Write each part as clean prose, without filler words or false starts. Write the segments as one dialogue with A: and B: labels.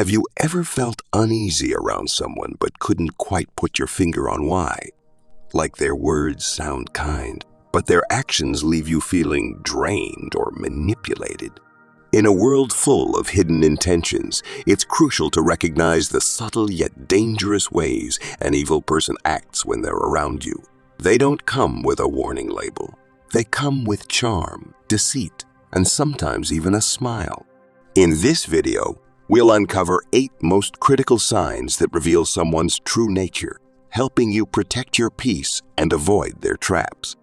A: Have you ever felt uneasy around someone but couldn't quite put your finger on why? Like their words sound kind, but their actions leave you feeling drained or manipulated. In a world full of hidden intentions, it's crucial to recognize the subtle yet dangerous ways an evil person acts when they're around you. They don't come with a warning label. They come with charm, deceit, and sometimes even a smile. In this video, we'll uncover 8 most critical signs that reveal someone's true nature, helping you protect your peace and avoid their traps.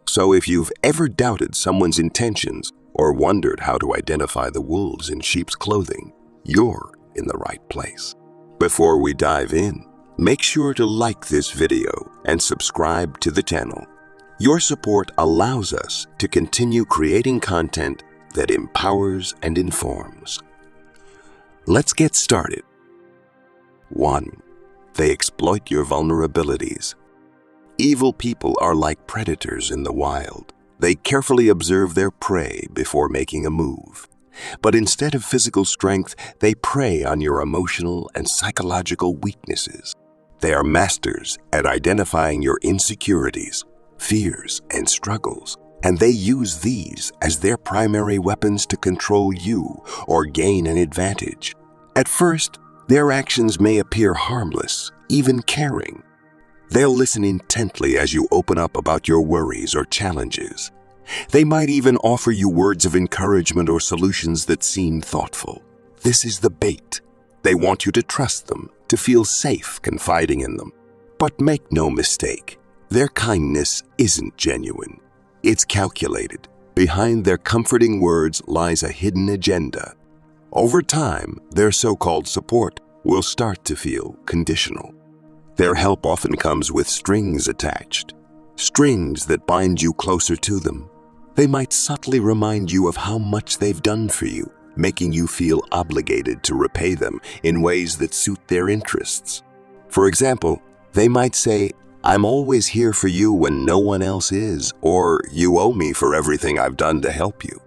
A: So if you've ever doubted someone's intentions or wondered how to identify the wolves in sheep's clothing, you're in the right place. Before we dive in, make sure to like this video and subscribe to the channel. Your support allows us to continue creating content that empowers and informs. Let's get started. 1. They exploit your vulnerabilities. Evil people are like predators in the wild. They carefully observe their prey before making a move. But instead of physical strength, they prey on your emotional and psychological weaknesses. They are masters at identifying your insecurities, fears, and struggles, and they use these as their primary weapons to control you or gain an advantage. At first, their actions may appear harmless, even caring. They'll listen intently as you open up about your worries or challenges. They might even offer you words of encouragement or solutions that seem thoughtful. This is the bait. They want you to trust them, to feel safe confiding in them. But make no mistake, their kindness isn't genuine. It's calculated. Behind their comforting words lies a hidden agenda. Over time, their so-called support will start to feel conditional. Their help often comes with strings attached, strings that bind you closer to them. They might subtly remind you of how much they've done for you, making you feel obligated to repay them in ways that suit their interests. For example, they might say, "I'm always here for you when no one else is," or "You owe me for everything I've done to help you."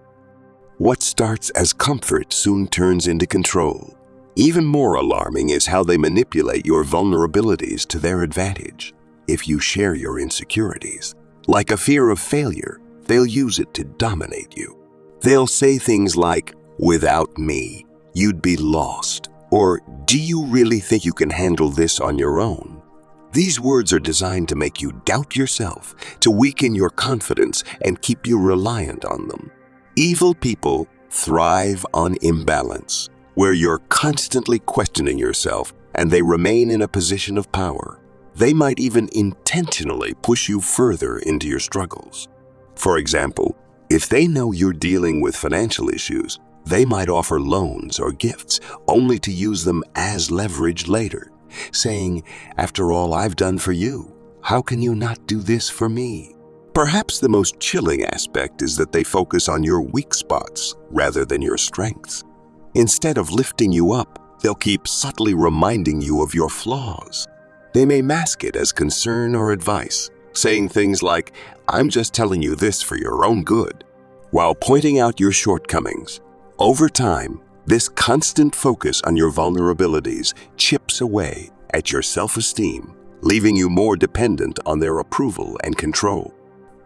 A: What starts as comfort soon turns into control. Even more alarming is how they manipulate your vulnerabilities to their advantage. If you share your insecurities, like a fear of failure, they'll use it to dominate you. They'll say things like, "Without me, you'd be lost," or "Do you really think you can handle this on your own?" These words are designed to make you doubt yourself, to weaken your confidence, and keep you reliant on them. Evil people thrive on imbalance, where you're constantly questioning yourself and they remain in a position of power. They might even intentionally push you further into your struggles. For example, if they know you're dealing with financial issues, they might offer loans or gifts only to use them as leverage later, saying, "After all I've done for you, how can you not do this for me?" Perhaps the most chilling aspect is that they focus on your weak spots rather than your strengths. Instead of lifting you up, they'll keep subtly reminding you of your flaws. They may mask it as concern or advice, saying things like, "I'm just telling you this for your own good," while pointing out your shortcomings. Over time, this constant focus on your vulnerabilities chips away at your self-esteem, leaving you more dependent on their approval and control.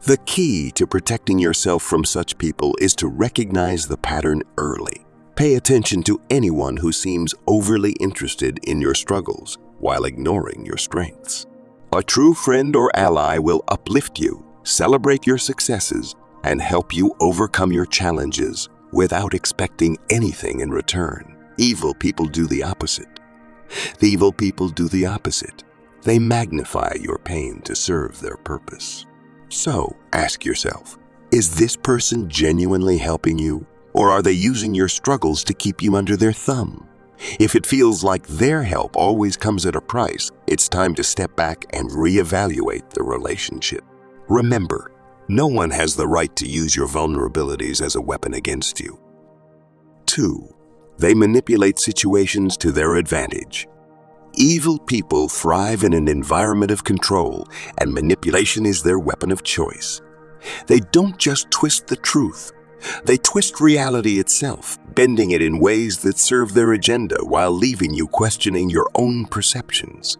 A: The key to protecting yourself from such people is to recognize the pattern early. Pay attention to anyone who seems overly interested in your struggles while ignoring your strengths. A true friend or ally will uplift you, celebrate your successes, and help you overcome your challenges without expecting anything in return. Evil people do the opposite. The evil people do the opposite. They magnify your pain to serve their purpose. So, ask yourself, is this person genuinely helping you? Or are they using your struggles to keep you under their thumb? If it feels like their help always comes at a price, it's time to step back and reevaluate the relationship. Remember, no one has the right to use your vulnerabilities as a weapon against you. 2. They manipulate situations to their advantage. Evil people thrive in an environment of control, and manipulation is their weapon of choice. They don't just twist the truth. They twist reality itself, bending it in ways that serve their agenda while leaving you questioning your own perceptions.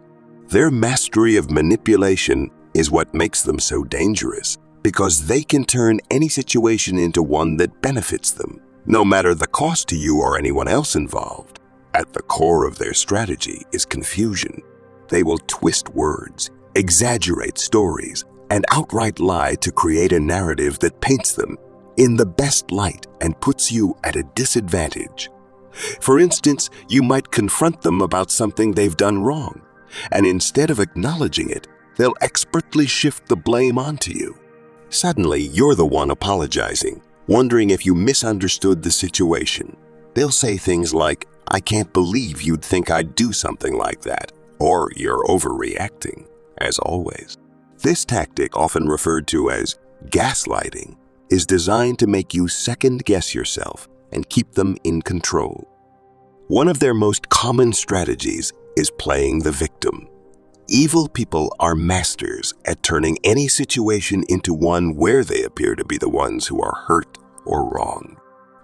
A: Their mastery of manipulation is what makes them so dangerous, because they can turn any situation into one that benefits them, no matter the cost to you or anyone else involved. At the core of their strategy is confusion. They will twist words, exaggerate stories, and outright lie to create a narrative that paints them in the best light and puts you at a disadvantage. For instance, you might confront them about something they've done wrong, and instead of acknowledging it, they'll expertly shift the blame onto you. Suddenly, you're the one apologizing, wondering if you misunderstood the situation. They'll say things like, "I can't believe you'd think I'd do something like that," or "You're overreacting," as always. This tactic, often referred to as gaslighting, is designed to make you second-guess yourself and keep them in control. One of their most common strategies is playing the victim. Evil people are masters at turning any situation into one where they appear to be the ones who are hurt or wrong.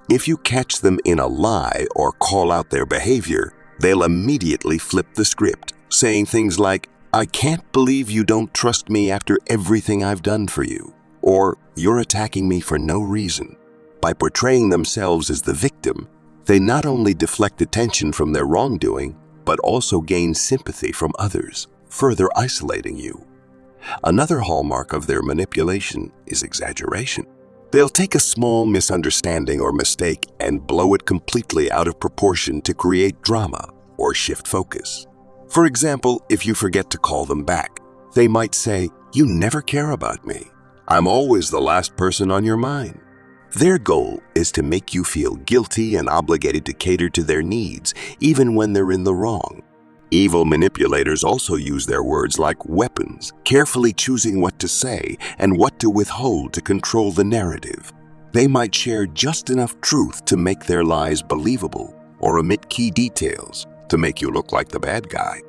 A: If you catch them in a lie or call out their behavior, they'll immediately flip the script, saying things like, "I can't believe you don't trust me after everything I've done for you," or "You're attacking me for no reason." By portraying themselves as the victim, they not only deflect attention from their wrongdoing, but also gain sympathy from others, further isolating you. Another hallmark of their manipulation is exaggeration. They'll take a small misunderstanding or mistake and blow it completely out of proportion to create drama or shift focus. For example, if you forget to call them back, they might say, "You never care about me. I'm always the last person on your mind." Their goal is to make you feel guilty and obligated to cater to their needs, even when they're in the wrong. Evil manipulators also use their words like weapons, carefully choosing what to say and what to withhold to control the narrative. They might share just enough truth to make their lies believable, or omit key details to make you look like the bad guy.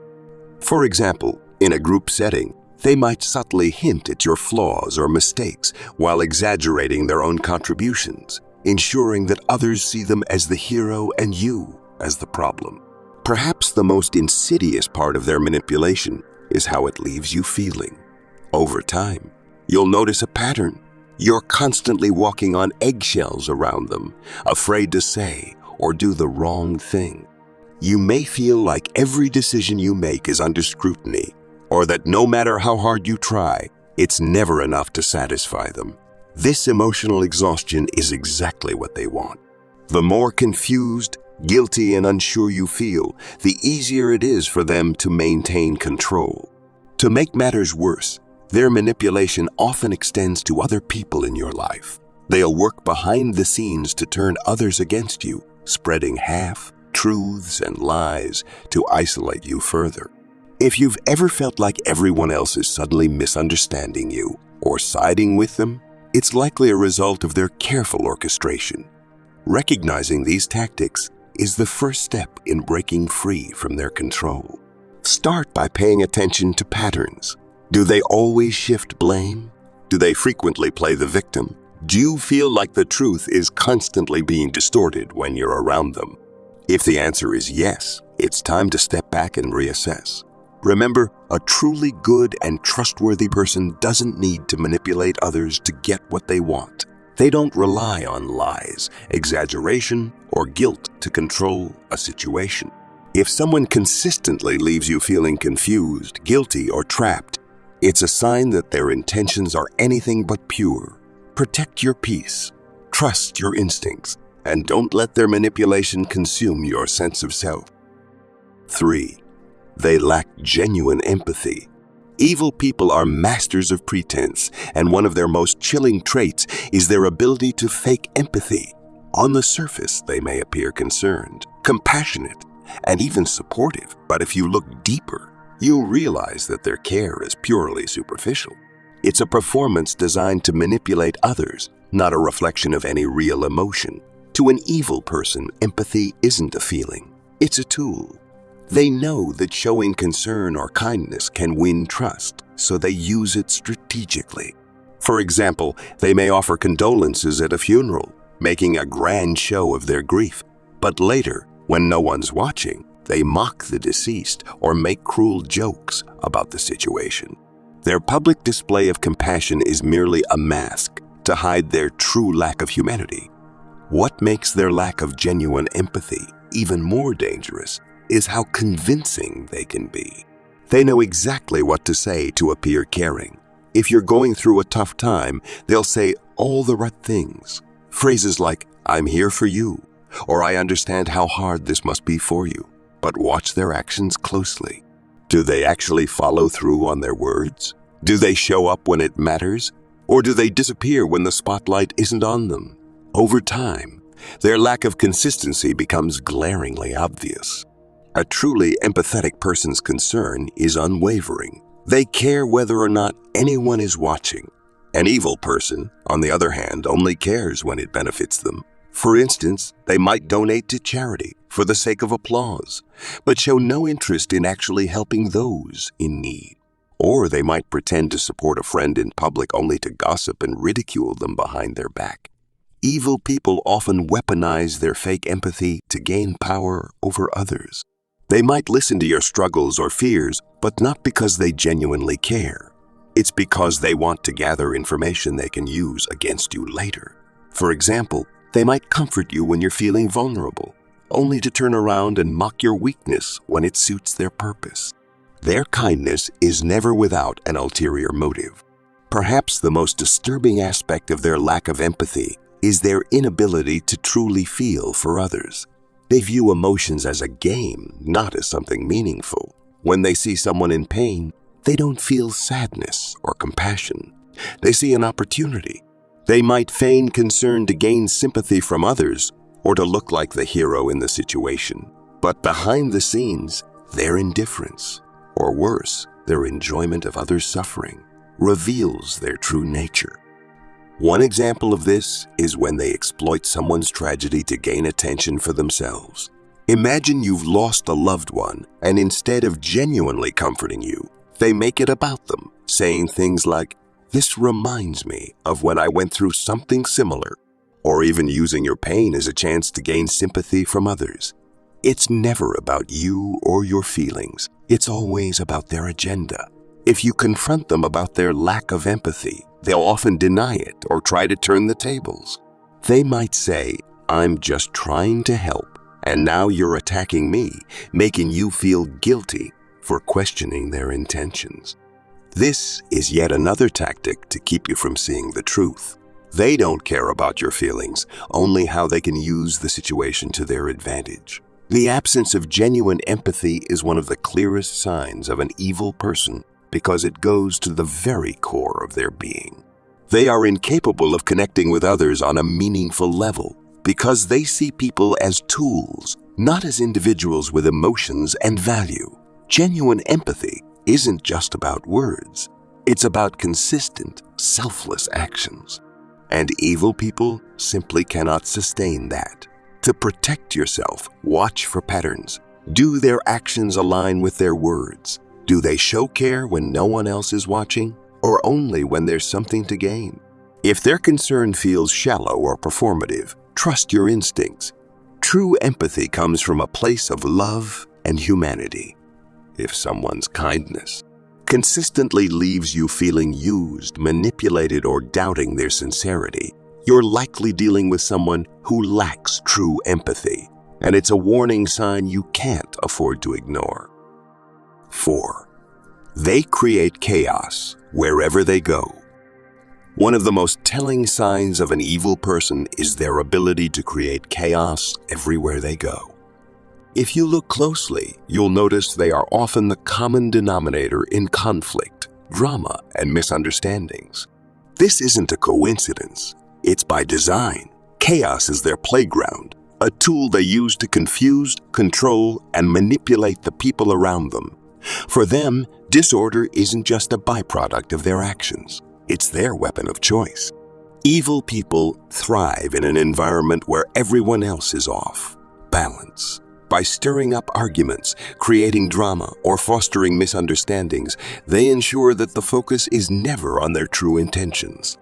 A: For example, in a group setting, they might subtly hint at your flaws or mistakes while exaggerating their own contributions, ensuring that others see them as the hero and you as the problem. Perhaps the most insidious part of their manipulation is how it leaves you feeling. Over time, you'll notice a pattern. You're constantly walking on eggshells around them, afraid to say or do the wrong thing. You may feel like every decision you make is under scrutiny, or that no matter how hard you try, it's never enough to satisfy them. This emotional exhaustion is exactly what they want. The more confused, guilty, and unsure you feel, the easier it is for them to maintain control. To make matters worse, their manipulation often extends to other people in your life. They'll work behind the scenes to turn others against you, spreading half-truths and lies to isolate you further. If you've ever felt like everyone else is suddenly misunderstanding you or siding with them, it's likely a result of their careful orchestration. Recognizing these tactics is the first step in breaking free from their control. Start by paying attention to patterns. Do they always shift blame? Do they frequently play the victim? Do you feel like the truth is constantly being distorted when you're around them? If the answer is yes, it's time to step back and reassess. Remember, a truly good and trustworthy person doesn't need to manipulate others to get what they want. They don't rely on lies, exaggeration, or guilt to control a situation. If someone consistently leaves you feeling confused, guilty, or trapped, it's a sign that their intentions are anything but pure. Protect your peace, trust your instincts, and don't let their manipulation consume your sense of self. 3. They lack genuine empathy. Evil people are masters of pretense, and one of their most chilling traits is their ability to fake empathy. On the surface, they may appear concerned, compassionate, and even supportive, but if you look deeper, you'll realize that their care is purely superficial. It's a performance designed to manipulate others, not a reflection of any real emotion. To an evil person, empathy isn't a feeling, it's a tool. They know that showing concern or kindness can win trust, so they use it strategically. For example, they may offer condolences at a funeral, making a grand show of their grief. But later, when no one's watching, they mock the deceased or make cruel jokes about the situation. Their public display of compassion is merely a mask to hide their true lack of humanity. What makes their lack of genuine empathy even more dangerous is how convincing they can be. They know exactly what to say to appear caring. If you're going through a tough time, they'll say all the right things. Phrases like, "I'm here for you," or "I understand how hard this must be for you." But watch their actions closely. Do they actually follow through on their words? Do they show up when it matters? Or do they disappear when the spotlight isn't on them? Over time, their lack of consistency becomes glaringly obvious. A truly empathetic person's concern is unwavering. They care whether or not anyone is watching. An evil person, on the other hand, only cares when it benefits them. For instance, they might donate to charity for the sake of applause, but show no interest in actually helping those in need. Or they might pretend to support a friend in public only to gossip and ridicule them behind their back. Evil people often weaponize their fake empathy to gain power over others. They might listen to your struggles or fears, but not because they genuinely care. It's because they want to gather information they can use against you later. For example, they might comfort you when you're feeling vulnerable, only to turn around and mock your weakness when it suits their purpose. Their kindness is never without an ulterior motive. Perhaps the most disturbing aspect of their lack of empathy is their inability to truly feel for others. They view emotions as a game, not as something meaningful. When they see someone in pain, they don't feel sadness or compassion. They see an opportunity. They might feign concern to gain sympathy from others or to look like the hero in the situation. But behind the scenes, their indifference, or worse, their enjoyment of others' suffering, reveals their true nature. One example of this is when they exploit someone's tragedy to gain attention for themselves. Imagine you've lost a loved one, and instead of genuinely comforting you, they make it about them, saying things like, "This reminds me of when I went through something similar," or even using your pain as a chance to gain sympathy from others. It's never about you or your feelings. It's always about their agenda. If you confront them about their lack of empathy, they'll often deny it or try to turn the tables. They might say, "I'm just trying to help, and now you're attacking me, making you feel guilty for questioning their intentions." This is yet another tactic to keep you from seeing the truth. They don't care about your feelings, only how they can use the situation to their advantage. The absence of genuine empathy is one of the clearest signs of an evil person because it goes to the very core of their being. They are incapable of connecting with others on a meaningful level because they see people as tools, not as individuals with emotions and value. Genuine empathy isn't just about words. It's about consistent, selfless actions. And evil people simply cannot sustain that. To protect yourself, watch for patterns. Do their actions align with their words? Do they show care when no one else is watching, or only when there's something to gain? If their concern feels shallow or performative, trust your instincts. True empathy comes from a place of love and humanity. If someone's kindness consistently leaves you feeling used, manipulated, or doubting their sincerity, you're likely dealing with someone who lacks true empathy, and it's a warning sign you can't afford to ignore. 4. They create chaos wherever they go. One of the most telling signs of an evil person is their ability to create chaos everywhere they go. If you look closely, you'll notice they are often the common denominator in conflict, drama, and misunderstandings. This isn't a coincidence. It's by design. Chaos is their playground, a tool they use to confuse, control, and manipulate the people around them. For them, disorder isn't just a byproduct of their actions. It's their weapon of choice. Evil people thrive in an environment where everyone else is off balance. By stirring up arguments, creating drama, or fostering misunderstandings, they ensure that the focus is never on their true intentions.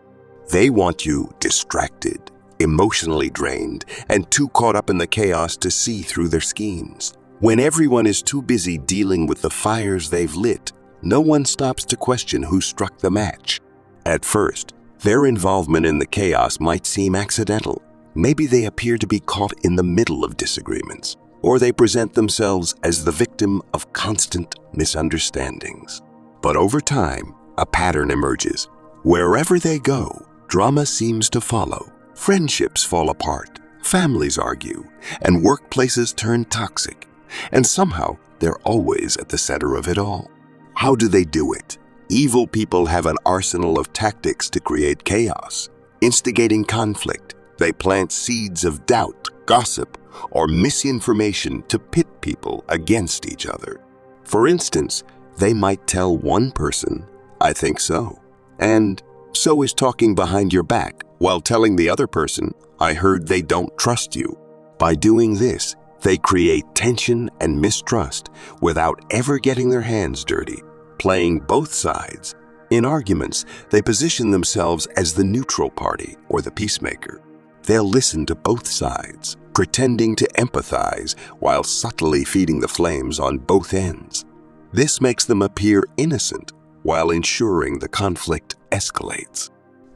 A: They want you distracted, emotionally drained, and too caught up in the chaos to see through their schemes. When everyone is too busy dealing with the fires they've lit, no one stops to question who struck the match. At first, their involvement in the chaos might seem accidental. Maybe they appear to be caught in the middle of disagreements, or they present themselves as the victim of constant misunderstandings. But over time, a pattern emerges. Wherever they go, drama seems to follow. Friendships fall apart, families argue, and workplaces turn toxic. And somehow, they're always at the center of it all. How do they do it? Evil people have an arsenal of tactics to create chaos. Instigating conflict, they plant seeds of doubt, gossip, or misinformation to pit people against each other. For instance, they might tell one person, "I think so," and "so is talking behind your back," while telling the other person, "I heard they don't trust you." By doing this, they create tension and mistrust without ever getting their hands dirty, playing both sides. In arguments, they position themselves as the neutral party or the peacemaker. They'll listen to both sides, pretending to empathize while subtly feeding the flames on both ends. This makes them appear innocent while ensuring the conflict escalates.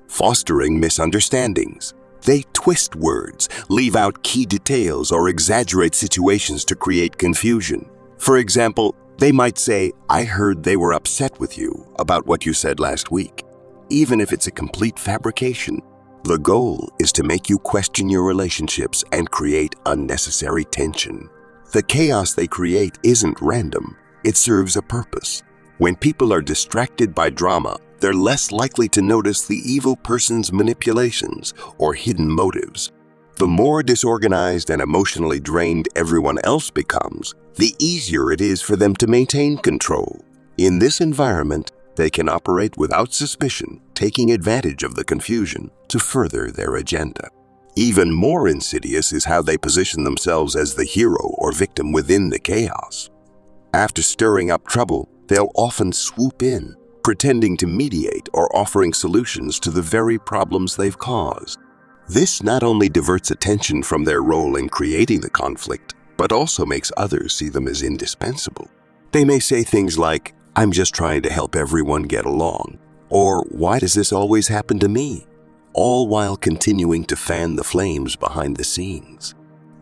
A: Fostering misunderstandings. They twist words, leave out key details, or exaggerate situations to create confusion. For example, they might say, "I heard they were upset with you about what you said last week," even if it's a complete fabrication. The goal is to make you question your relationships and create unnecessary tension. The chaos they create isn't random. It serves a purpose. When people are distracted by drama, they're less likely to notice the evil person's manipulations or hidden motives. The more disorganized and emotionally drained everyone else becomes, the easier it is for them to maintain control. In this environment, they can operate without suspicion, taking advantage of the confusion to further their agenda. Even more insidious is how they position themselves as the hero or victim within the chaos. After stirring up trouble, they'll often swoop in, pretending to mediate or offering solutions to the very problems they've caused. This not only diverts attention from their role in creating the conflict, but also makes others see them as indispensable. They may say things like, "I'm just trying to help everyone get along," or "Why does this always happen to me?" all while continuing to fan the flames behind the scenes.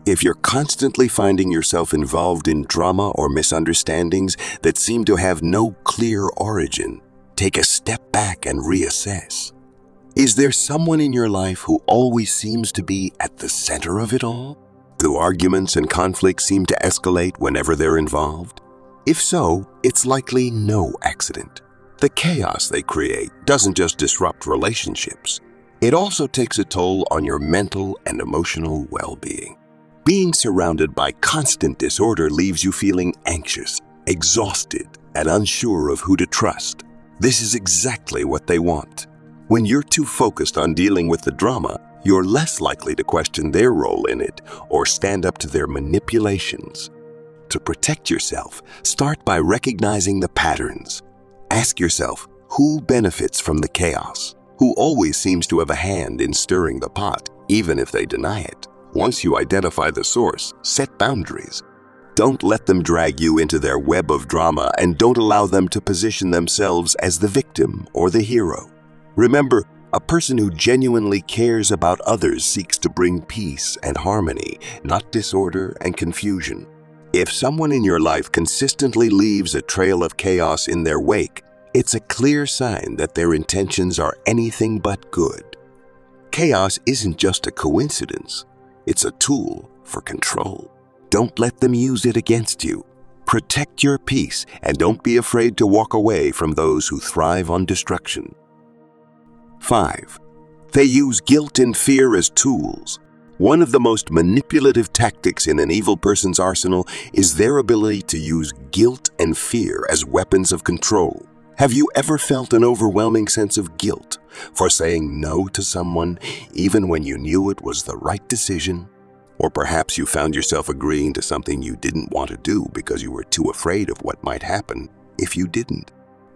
A: If you're constantly finding yourself involved in drama or misunderstandings that seem to have no clear origin, take a step back and reassess. Is there someone in your life who always seems to be at the center of it all? Do arguments and conflicts seem to escalate whenever they're involved? If so, it's likely no accident. The chaos they create doesn't just disrupt relationships. It also takes a toll on your mental and emotional well-being. Being surrounded by constant disorder leaves you feeling anxious, exhausted, and unsure of who to trust. This is exactly what they want. When you're too focused on dealing with the drama, you're less likely to question their role in it or stand up to their manipulations. To protect yourself, start by recognizing the patterns. Ask yourself, who benefits from the chaos? Who always seems to have a hand in stirring the pot, even if they deny it? Once you identify the source, set boundaries. Don't let them drag you into their web of drama, and don't allow them to position themselves as the victim or the hero. Remember, a person who genuinely cares about others seeks to bring peace and harmony, not disorder and confusion. If someone in your life consistently leaves a trail of chaos in their wake, it's a clear sign that their intentions are anything but good. Chaos isn't just a coincidence. It's a tool for control. Don't let them use it against you. Protect your peace and don't be afraid to walk away from those who thrive on destruction. 5. They use guilt and fear as tools. One of the most manipulative tactics in an evil person's arsenal is their ability to use guilt and fear as weapons of control. Have you ever felt an overwhelming sense of guilt for saying no to someone even when you knew it was the right decision? Or perhaps you found yourself agreeing to something you didn't want to do because you were too afraid of what might happen if you didn't.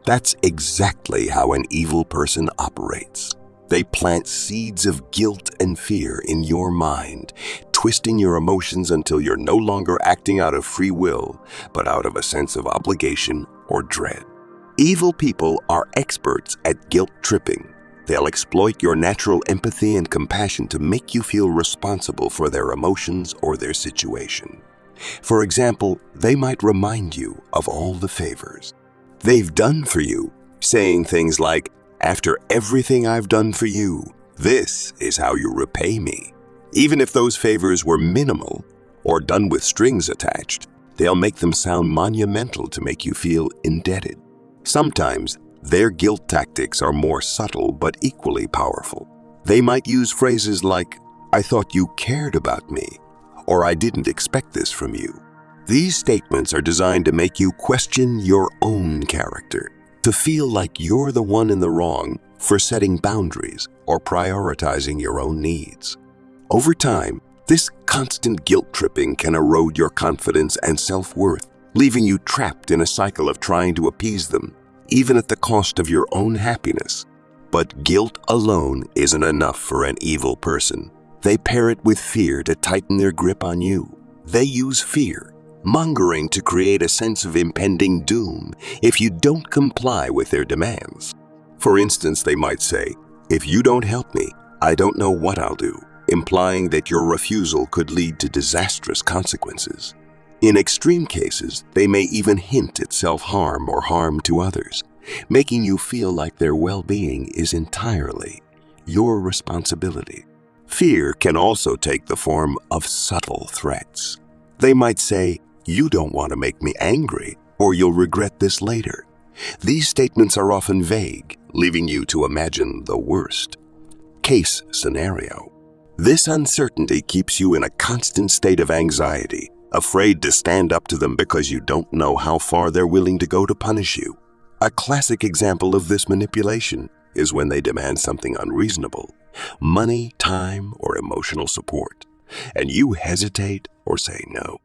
A: That's exactly how an evil person operates. They plant seeds of guilt and fear in your mind, twisting your emotions until you're no longer acting out of free will, but out of a sense of obligation or dread. Evil people are experts at guilt tripping. They'll exploit your natural empathy and compassion to make you feel responsible for their emotions or their situation. For example, they might remind you of all the favors they've done for you, saying things like, "After everything I've done for you, this is how you repay me." Even if those favors were minimal or done with strings attached, they'll make them sound monumental to make you feel indebted. Sometimes, their guilt tactics are more subtle but equally powerful. They might use phrases like, "I thought you cared about me," or "I didn't expect this from you." These statements are designed to make you question your own character, to feel like you're the one in the wrong for setting boundaries or prioritizing your own needs. Over time, this constant guilt tripping can erode your confidence and self-worth, leaving you trapped in a cycle of trying to appease them, even at the cost of your own happiness. But guilt alone isn't enough for an evil person. They pair it with fear to tighten their grip on you. They use fear, mongering to create a sense of impending doom if you don't comply with their demands. For instance, they might say, "If you don't help me, I don't know what I'll do," implying that your refusal could lead to disastrous consequences. In extreme cases, they may even hint at self-harm or harm to others, making you feel like their well-being is entirely your responsibility. Fear can also take the form of subtle threats. They might say, "You don't want to make me angry, or you'll regret this later." These statements are often vague, leaving you to imagine the worst case scenario. This uncertainty keeps you in a constant state of anxiety, afraid to stand up to them because you don't know how far they're willing to go to punish you. A classic example of this manipulation is when they demand something unreasonable, money, time, or emotional support, and you hesitate or say no.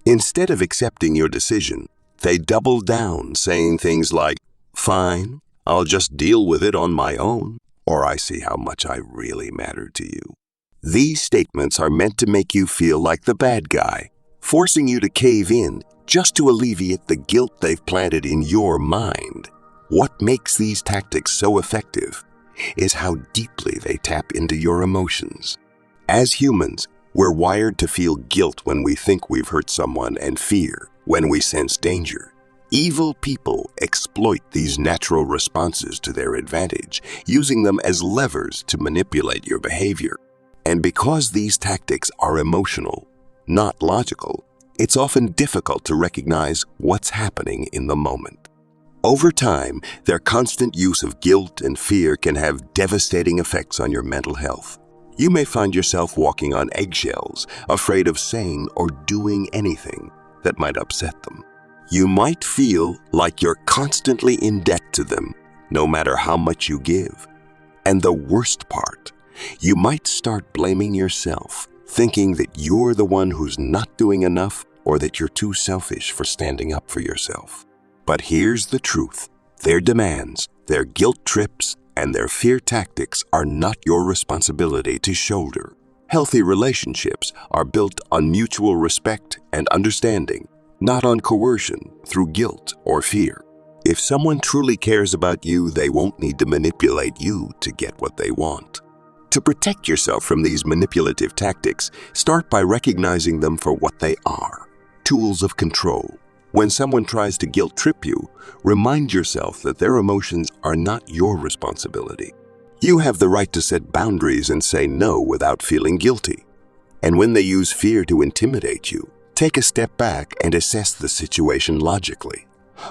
A: Instead of accepting your decision, they double down, saying things like, "Fine, I'll just deal with it on my own," or "I see how much I really matter to you." These statements are meant to make you feel like the bad guy, forcing you to cave in just to alleviate the guilt they've planted in your mind. What makes these tactics so effective is how deeply they tap into your emotions. As humans, we're wired to feel guilt when we think we've hurt someone and fear when we sense danger. Evil people exploit these natural responses to their advantage, using them as levers to manipulate your behavior. And because these tactics are emotional, not logical, it's often difficult to recognize what's happening in the moment. Over time, their constant use of guilt and fear can have devastating effects on your mental health. You may find yourself walking on eggshells, afraid of saying or doing anything that might upset them. You might feel like you're constantly in debt to them, no matter how much you give. And the worst part, you might start blaming yourself, thinking that you're the one who's not doing enough or that you're too selfish for standing up for yourself. But here's the truth. Their demands, their guilt trips, and their fear tactics are not your responsibility to shoulder. Healthy relationships are built on mutual respect and understanding, not on coercion through guilt or fear. If someone truly cares about you, they won't need to manipulate you to get what they want. To protect yourself from these manipulative tactics, start by recognizing them for what they are: tools of control. When someone tries to guilt trip you, remind yourself that their emotions are not your responsibility. You have the right to set boundaries and say no without feeling guilty. And when they use fear to intimidate you, take a step back and assess the situation logically.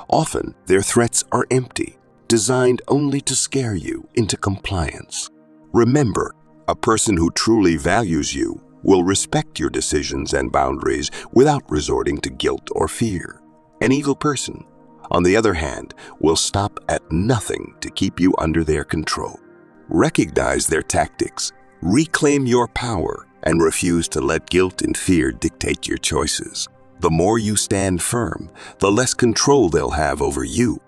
A: Often, their threats are empty, designed only to scare you into compliance. Remember, a person who truly values you will respect your decisions and boundaries without resorting to guilt or fear. An evil person, on the other hand, will stop at nothing to keep you under their control. Recognize their tactics, reclaim your power, and refuse to let guilt and fear dictate your choices. The more you stand firm, the less control they'll have over you.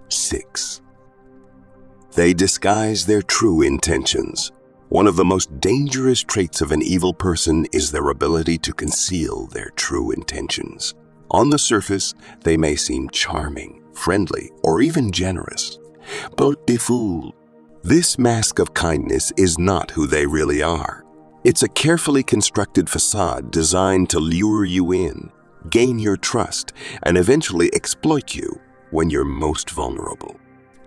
A: 6. They disguise their true intentions. One of the most dangerous traits of an evil person is their ability to conceal their true intentions. On the surface, they may seem charming, friendly, or even generous. But be fooled. This mask of kindness is not who they really are. It's a carefully constructed facade designed to lure you in, gain your trust, and eventually exploit you when you're most vulnerable.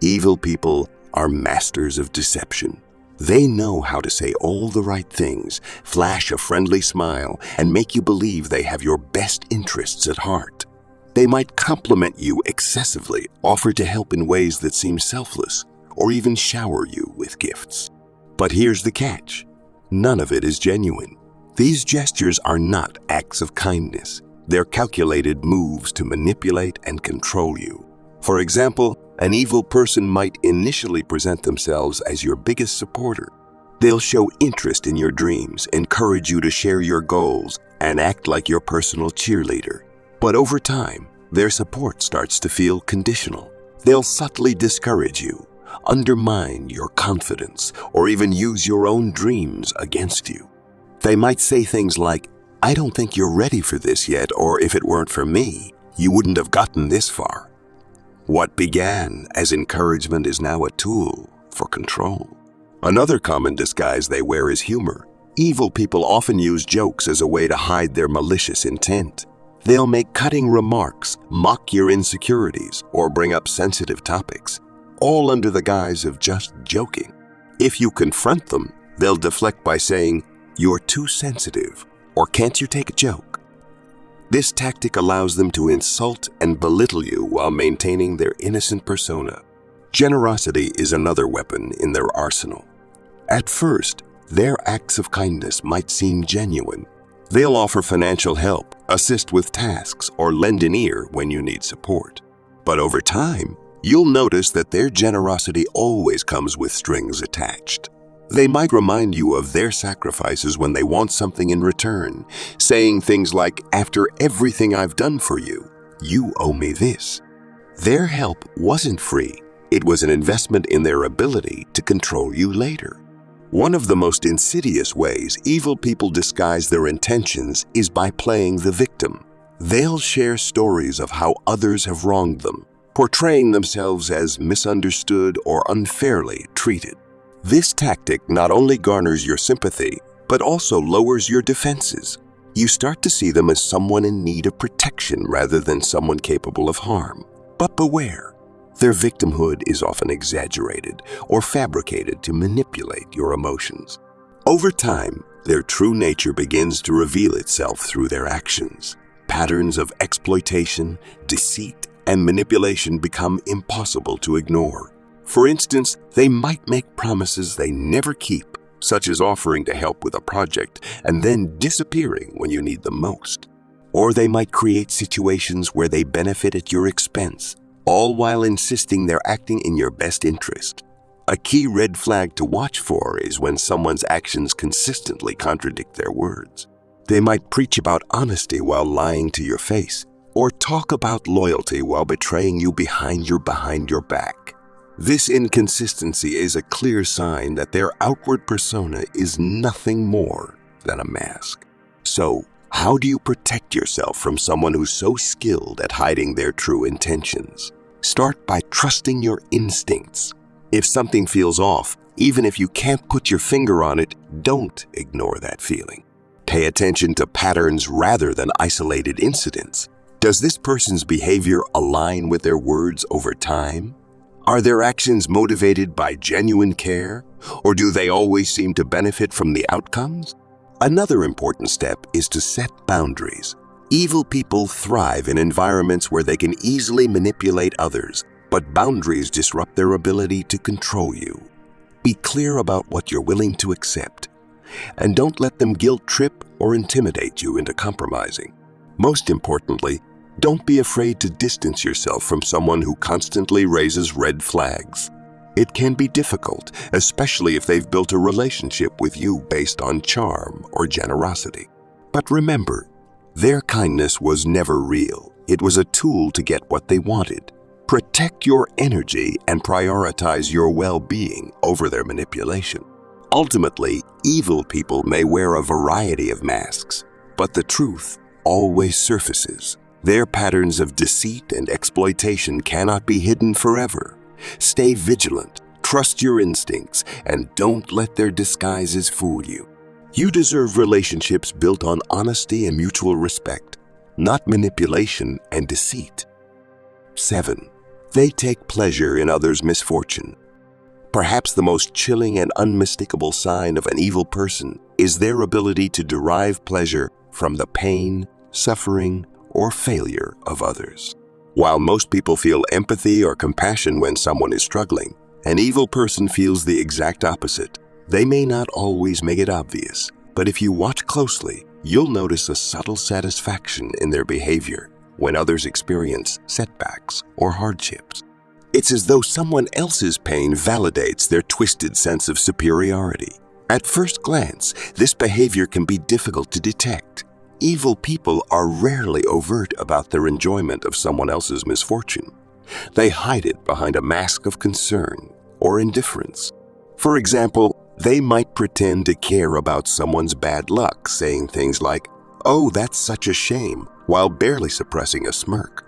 A: Evil people are masters of deception. They know how to say all the right things, flash a friendly smile, and make you believe they have your best interests at heart. They might compliment you excessively, offer to help in ways that seem selfless, or even shower you with gifts. But here's the catch. None of it is genuine. These gestures are not acts of kindness. They're calculated moves to manipulate and control you. For example, an evil person might initially present themselves as your biggest supporter. They'll show interest in your dreams, encourage you to share your goals, and act like your personal cheerleader. But over time, their support starts to feel conditional. They'll subtly discourage you, undermine your confidence, or even use your own dreams against you. They might say things like, "I don't think you're ready for this yet," or "If it weren't for me, you wouldn't have gotten this far." What began as encouragement is now a tool for control. Another common disguise they wear is humor. Evil people often use jokes as a way to hide their malicious intent. They'll make cutting remarks, mock your insecurities, or bring up sensitive topics, all under the guise of just joking. If you confront them, they'll deflect by saying, "You're too sensitive," or "Can't you take a joke?" This tactic allows them to insult and belittle you while maintaining their innocent persona. Generosity is another weapon in their arsenal. At first, their acts of kindness might seem genuine. They'll offer financial help, assist with tasks, or lend an ear when you need support. But over time, you'll notice that their generosity always comes with strings attached. They might remind you of their sacrifices when they want something in return, saying things like, "After everything I've done for you, you owe me this." Their help wasn't free. It was an investment in their ability to control you later. One of the most insidious ways evil people disguise their intentions is by playing the victim. They'll share stories of how others have wronged them, portraying themselves as misunderstood or unfairly treated. This tactic not only garners your sympathy, but also lowers your defenses. You start to see them as someone in need of protection rather than someone capable of harm. But beware, their victimhood is often exaggerated or fabricated to manipulate your emotions. Over time, their true nature begins to reveal itself through their actions. Patterns of exploitation, deceit, and manipulation become impossible to ignore. For instance, they might make promises they never keep, such as offering to help with a project and then disappearing when you need them most. Or they might create situations where they benefit at your expense, all while insisting they're acting in your best interest. A key red flag to watch for is when someone's actions consistently contradict their words. They might preach about honesty while lying to your face, or talk about loyalty while betraying you behind your back. This inconsistency is a clear sign that their outward persona is nothing more than a mask. So, how do you protect yourself from someone who's so skilled at hiding their true intentions? Start by trusting your instincts. If something feels off, even if you can't put your finger on it, don't ignore that feeling. Pay attention to patterns rather than isolated incidents. Does this person's behavior align with their words over time? Are their actions motivated by genuine care, or do they always seem to benefit from the outcomes? Another important step is to set boundaries. Evil people thrive in environments where they can easily manipulate others, but boundaries disrupt their ability to control you. Be clear about what you're willing to accept, and don't let them guilt trip or intimidate you into compromising. Most importantly, don't be afraid to distance yourself from someone who constantly raises red flags. It can be difficult, especially if they've built a relationship with you based on charm or generosity. But remember, their kindness was never real. It was a tool to get what they wanted. Protect your energy and prioritize your well-being over their manipulation. Ultimately, evil people may wear a variety of masks, but the truth always surfaces. Their patterns of deceit and exploitation cannot be hidden forever. Stay vigilant, trust your instincts, and don't let their disguises fool you. You deserve relationships built on honesty and mutual respect, not manipulation and deceit. 7. They take pleasure in others' misfortune. Perhaps the most chilling and unmistakable sign of an evil person is their ability to derive pleasure from the pain, suffering, or failure of others. While most people feel empathy or compassion when someone is struggling, an evil person feels the exact opposite. They may not always make it obvious, but if you watch closely, you'll notice a subtle satisfaction in their behavior when others experience setbacks or hardships. It's as though someone else's pain validates their twisted sense of superiority. At first glance, this behavior can be difficult to detect. Evil people are rarely overt about their enjoyment of someone else's misfortune. They hide it behind a mask of concern or indifference. For example, they might pretend to care about someone's bad luck, saying things like, "Oh, that's such a shame," while barely suppressing a smirk.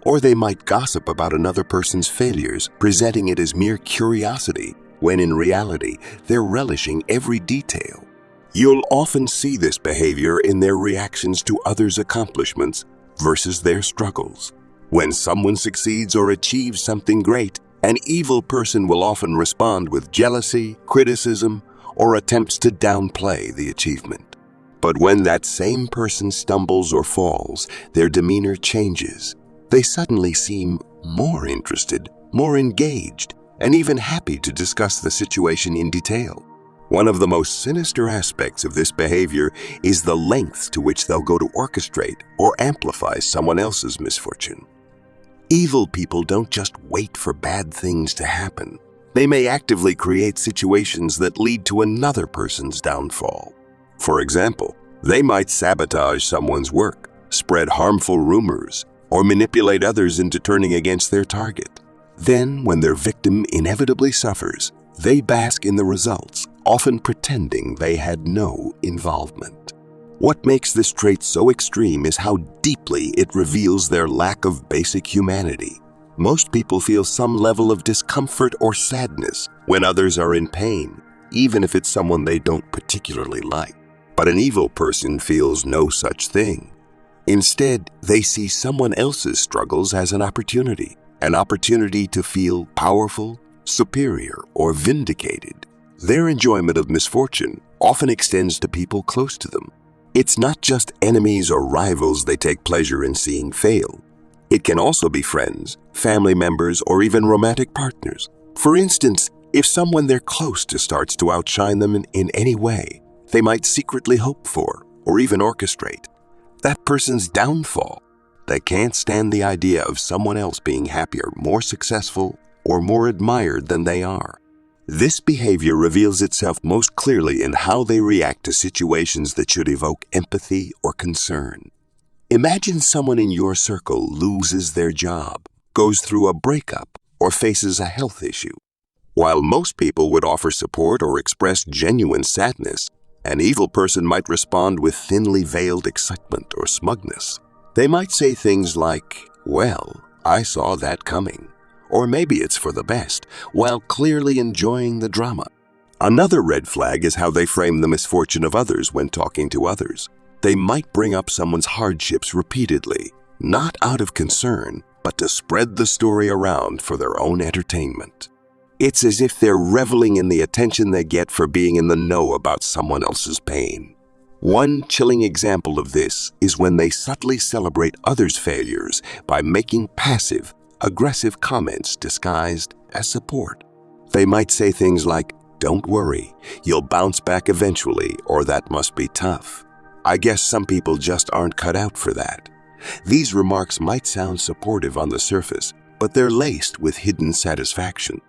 A: Or they might gossip about another person's failures, presenting it as mere curiosity, when in reality, they're relishing every detail. You'll often see this behavior in their reactions to others' accomplishments versus their struggles. When someone succeeds or achieves something great, an evil person will often respond with jealousy, criticism, or attempts to downplay the achievement. But when that same person stumbles or falls, their demeanor changes. They suddenly seem more interested, more engaged, and even happy to discuss the situation in detail. One of the most sinister aspects of this behavior is the lengths to which they'll go to orchestrate or amplify someone else's misfortune. Evil people don't just wait for bad things to happen. They may actively create situations that lead to another person's downfall. For example, they might sabotage someone's work, spread harmful rumors, or manipulate others into turning against their target. Then, when their victim inevitably suffers, they bask in the results, often pretending they had no involvement. What makes this trait so extreme is how deeply it reveals their lack of basic humanity. Most people feel some level of discomfort or sadness when others are in pain, even if it's someone they don't particularly like. But an evil person feels no such thing. Instead, they see someone else's struggles as an opportunity to feel powerful, superior, or vindicated. Their enjoyment of misfortune often extends to people close to them. It's not just enemies or rivals they take pleasure in seeing fail. It can also be friends, family members, or even romantic partners. For instance, if someone they're close to starts to outshine them in any way, they might secretly hope for, or even orchestrate, that person's downfall. They can't stand the idea of someone else being happier, more successful, or more admired than they are. This behavior reveals itself most clearly in how they react to situations that should evoke empathy or concern. Imagine someone in your circle loses their job, goes through a breakup, or faces a health issue. While most people would offer support or express genuine sadness, an evil person might respond with thinly veiled excitement or smugness. They might say things like, "Well, I saw that coming," or "Maybe it's for the best," while clearly enjoying the drama. Another red flag is how they frame the misfortune of others when talking to others. They might bring up someone's hardships repeatedly, not out of concern, but to spread the story around for their own entertainment. It's as if they're reveling in the attention they get for being in the know about someone else's pain. One chilling example of this is when they subtly celebrate others' failures by making passive, aggressive comments disguised as support. They might say things like, "Don't worry, you'll bounce back eventually," or "That must be tough. I guess some people just aren't cut out for that." These remarks might sound supportive on the surface, but they're laced with hidden satisfaction.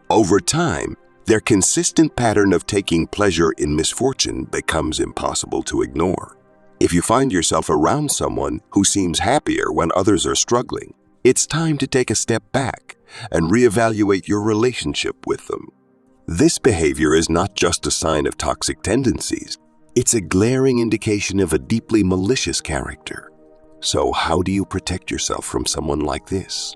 A: Over time, their consistent pattern of taking pleasure in misfortune becomes impossible to ignore. If you find yourself around someone who seems happier when others are struggling, it's time to take a step back and reevaluate your relationship with them. This behavior is not just a sign of toxic tendencies, it's a glaring indication of a deeply malicious character. So how do you protect yourself from someone like this?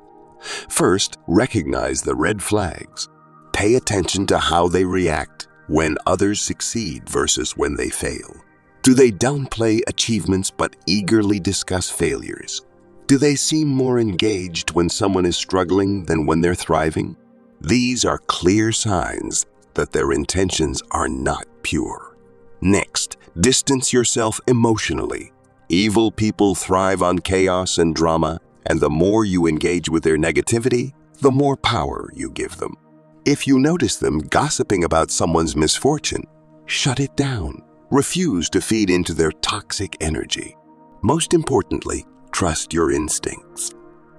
A: First, recognize the red flags. Pay attention to how they react when others succeed versus when they fail. Do they downplay achievements but eagerly discuss failures? Do they seem more engaged when someone is struggling than when they're thriving? These are clear signs that their intentions are not pure. Next, distance yourself emotionally. Evil people thrive on chaos and drama, and the more you engage with their negativity, the more power you give them. If you notice them gossiping about someone's misfortune, shut it down. Refuse to feed into their toxic energy. Most importantly, trust your instincts.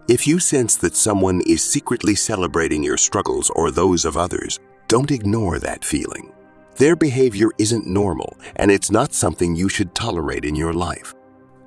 A: If you sense that someone is secretly celebrating your struggles or those of others, don't ignore that feeling. Their behavior isn't normal, and it's not something you should tolerate in your life.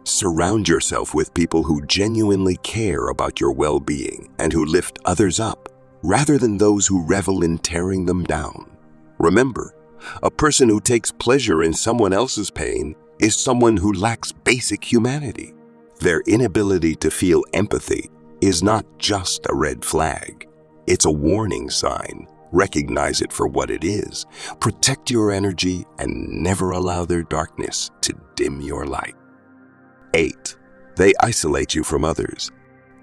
A: Surround yourself with people who genuinely care about your well-being and who lift others up, rather than those who revel in tearing them down. Remember, a person who takes pleasure in someone else's pain is someone who lacks basic humanity. Their inability to feel empathy is not just a red flag. It's a warning sign. Recognize it for what it is. Protect your energy and never allow their darkness to dim your light. 8. They isolate you from others.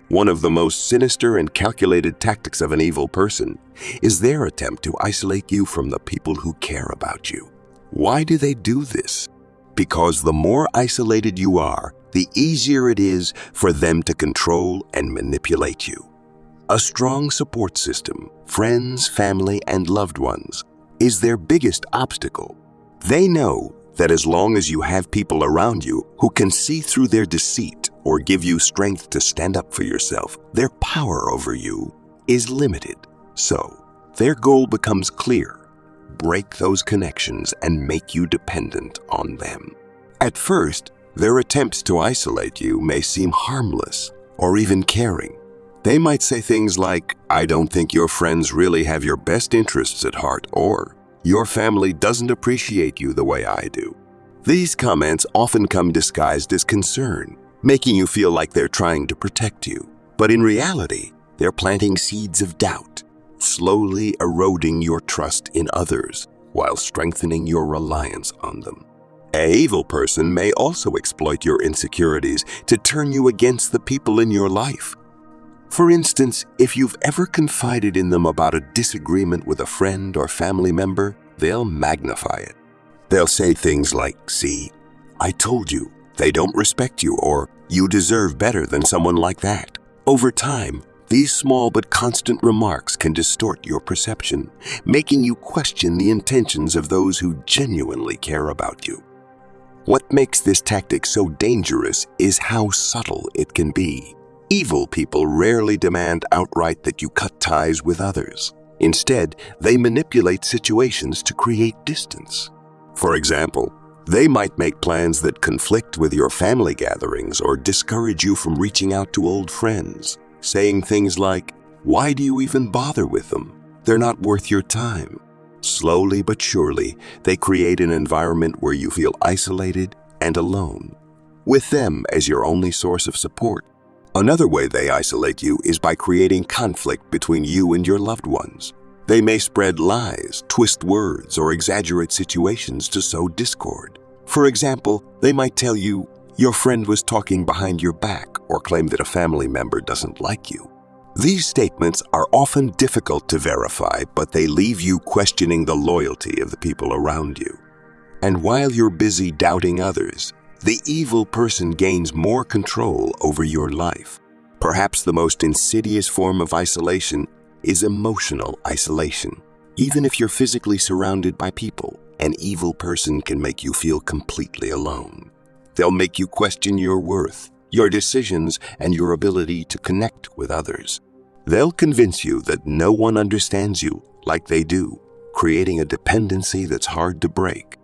A: One of the most sinister and calculated tactics of an evil person is their attempt to isolate you from the people who care about you. Why do they do this? Because the more isolated you are, the easier it is for them to control and manipulate you. A strong support system, friends, family, and loved ones, is their biggest obstacle. They know that as long as you have people around you who can see through their deceit or give you strength to stand up for yourself, their power over you is limited. So, their goal becomes clear: break those connections and make you dependent on them. At first, their attempts to isolate you may seem harmless or even caring. They might say things like, "I don't think your friends really have your best interests at heart," or "Your family doesn't appreciate you the way I do." These comments often come disguised as concern, making you feel like they're trying to protect you. But in reality, they're planting seeds of doubt, slowly eroding your trust in others while strengthening your reliance on them. An evil person may also exploit your insecurities to turn you against the people in your life. For instance, if you've ever confided in them about a disagreement with a friend or family member, they'll magnify it. They'll say things like, "See, I told you, they don't respect you," or "You deserve better than someone like that." Over time, these small but constant remarks can distort your perception, making you question the intentions of those who genuinely care about you. What makes this tactic so dangerous is how subtle it can be. Evil people rarely demand outright that you cut ties with others. Instead, they manipulate situations to create distance. For example, they might make plans that conflict with your family gatherings or discourage you from reaching out to old friends, saying things like, "Why do you even bother with them? They're not worth your time." Slowly but surely, they create an environment where you feel isolated and alone, with them as your only source of support. Another way they isolate you is by creating conflict between you and your loved ones. They may spread lies, twist words, or exaggerate situations to sow discord. For example, they might tell you, "Your friend was talking behind your back," or claim that a family member doesn't like you. These statements are often difficult to verify, but they leave you questioning the loyalty of the people around you. And while you're busy doubting others, the evil person gains more control over your life. Perhaps the most insidious form of isolation is emotional isolation. Even if you're physically surrounded by people, an evil person can make you feel completely alone. They'll make you question your worth, your decisions, and your ability to connect with others. They'll convince you that no one understands you like they do, creating a dependency that's hard to break.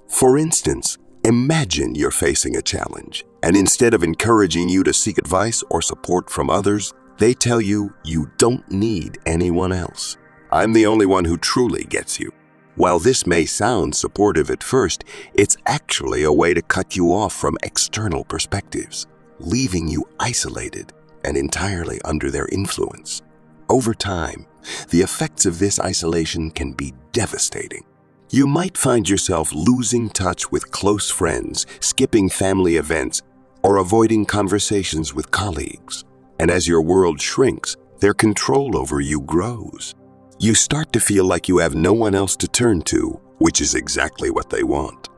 A: For instance, imagine you're facing a challenge, and instead of encouraging you to seek advice or support from others, They tell you you don't need anyone else. I'm the only one who truly gets you. While this may sound supportive at first, it's actually a way to cut you off from external perspectives, leaving you isolated and entirely under their influence. Over time, the effects of this isolation can be devastating. You might find yourself losing touch with close friends, skipping family events, or avoiding conversations with colleagues. And as your world shrinks, their control over you grows. You start to feel like you have no one else to turn to, which is exactly what they want.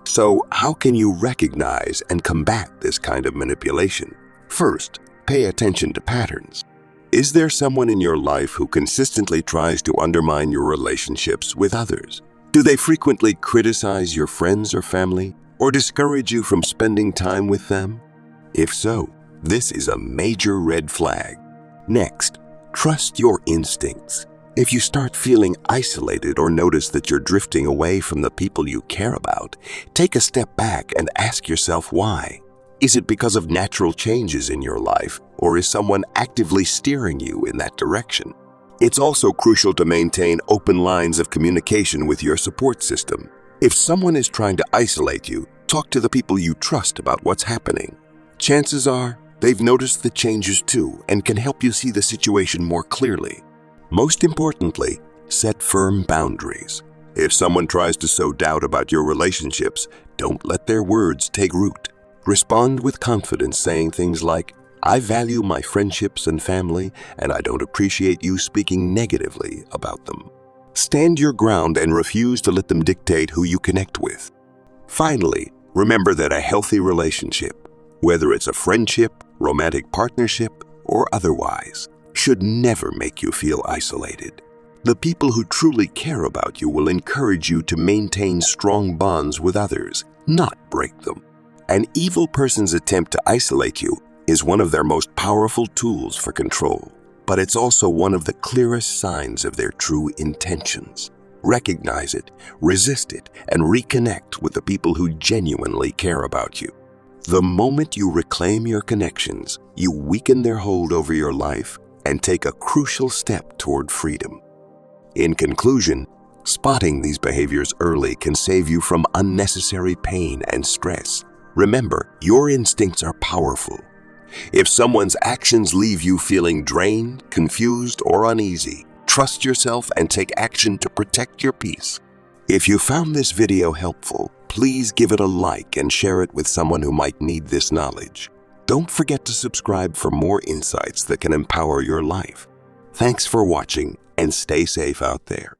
A: So, how can you recognize and combat this kind of manipulation? First, pay attention to patterns. Is there someone in your life who consistently tries to undermine your relationships with others? Do they frequently criticize your friends or family, or discourage you from spending time with them? If so, this is a major red flag. Next, trust your instincts. If you start feeling isolated or notice that you're drifting away from the people you care about, take a step back and ask yourself why. Is it because of natural changes in your life, or is someone actively steering you in that direction? It's also crucial to maintain open lines of communication with your support system. If someone is trying to isolate you, talk to the people you trust about what's happening. Chances are they've noticed the changes too and can help you see the situation more clearly. Most importantly, set firm boundaries. If someone tries to sow doubt about your relationships, don't let their words take root. Respond with confidence, saying things like, "I value my friendships and family, and I don't appreciate you speaking negatively about them." Stand your ground and refuse to let them dictate who you connect with. Finally, remember that a healthy relationship, whether it's a friendship, romantic partnership, or otherwise, should never make you feel isolated. The people who truly care about you will encourage you to maintain strong bonds with others, not break them. An evil person's attempt to isolate you is one of their most powerful tools for control, but it's also one of the clearest signs of their true intentions. Recognize it, resist it, and reconnect with the people who genuinely care about you. The moment you reclaim your connections, you weaken their hold over your life and take a crucial step toward freedom. In conclusion, spotting these behaviors early can save you from unnecessary pain and stress. Remember, your instincts are powerful. If someone's actions leave you feeling drained, confused, or uneasy, trust yourself and take action to protect your peace. If you found this video helpful, please give it a like and share it with someone who might need this knowledge. Don't forget to subscribe for more insights that can empower your life. Thanks for watching, and stay safe out there.